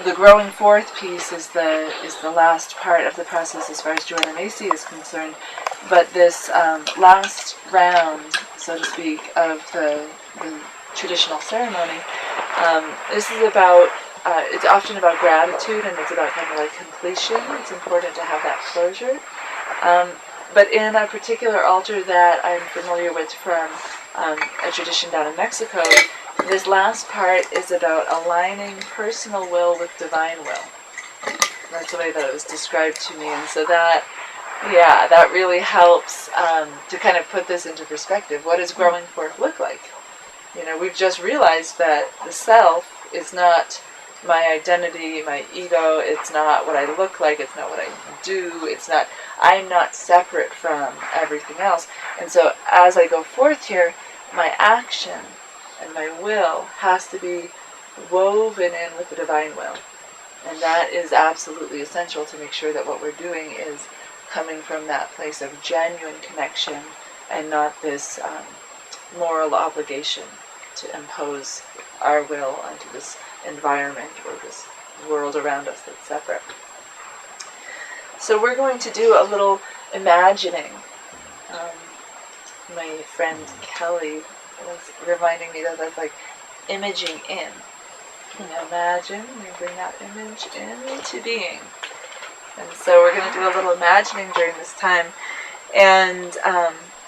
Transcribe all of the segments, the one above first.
the growing forth piece is the last part of the process as far as Joanna Macy is concerned. But this last round, so to speak, of the traditional ceremony, this is about, it's often about gratitude, and it's about kind of like completion. It's important to have that closure. But in a particular altar that I'm familiar with from a tradition down in Mexico, this last part is about aligning personal will with divine will. That's the way that it was described to me. And so that, yeah, that really helps to kind of put this into perspective. What does growing forth look like? You know, we've just realized that the self is not my identity, my ego. It's not what I look like. It's not what I do. It's not, I'm not separate from everything else. And so as I go forth here, my action and my will has to be woven in with the divine will. And that is absolutely essential to make sure that what we're doing is coming from that place of genuine connection and not this moral obligation to impose our will onto this environment or this world around us that's separate. So we're going to do a little imagining. My friend Kelly was reminding me that that's like imaging in. You know, imagine, we bring that image into being. And so we're going to do a little imagining during this time. And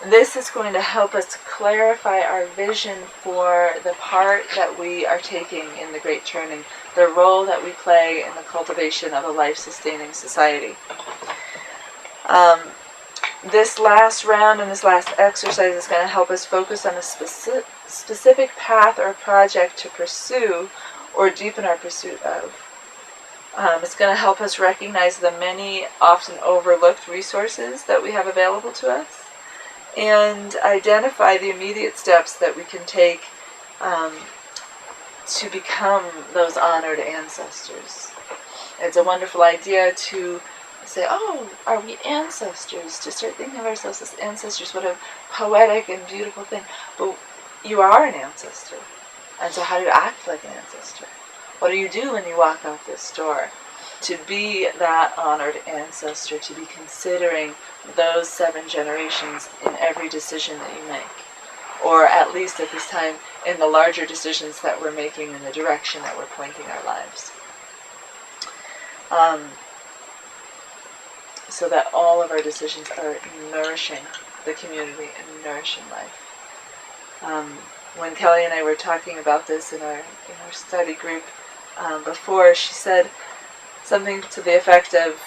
this is going to help us clarify our vision for the part that we are taking in the Great Turning, the role that we play in the cultivation of a life-sustaining society. This last round and this last exercise is going to help us focus on a specific path or project to pursue or deepen our pursuit of. It's going to help us recognize the many often overlooked resources that we have available to us and identify the immediate steps that we can take to become those honored ancestors. It's a wonderful idea to say, oh, are we ancestors? To start thinking of ourselves as ancestors. What a poetic and beautiful thing. But you are an ancestor. And so how do you act like an ancestor? What do you do when you walk out this door? To be that honored ancestor, to be considering those 7 generations in every decision that you make. Or at least at this time, in the larger decisions that we're making in the direction that we're pointing our lives. So that all of our decisions are nourishing the community and nourishing life. When Kelly and I were talking about this in our study group before, she said something to the effect of,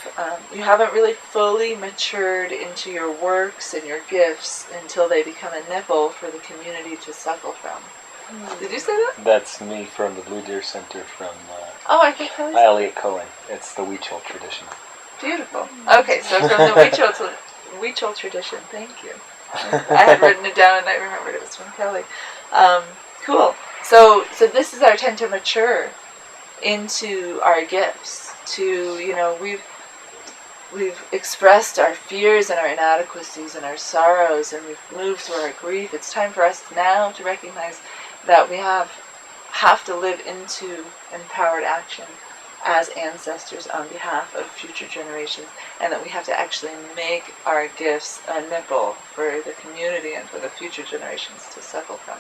you haven't really fully matured into your works and your gifts until they become a nipple for the community to suckle from. Did you say that? That's me from the Blue Deer Center from I think Kelly said Elliot Cohen. It's the Huichol tradition. Beautiful. Okay, so from the Huichol tradition, thank you. I had written it down and I remembered it was from Kelly. Cool. So this is our time to mature into our gifts. We've expressed our fears and our inadequacies and our sorrows, and we've moved through our grief. It's time for us now to recognize that we have to live into empowered action as ancestors on behalf of future generations, and that we have to actually make our gifts a nipple for the community and for the future generations to suckle from.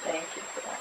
Thank you for that.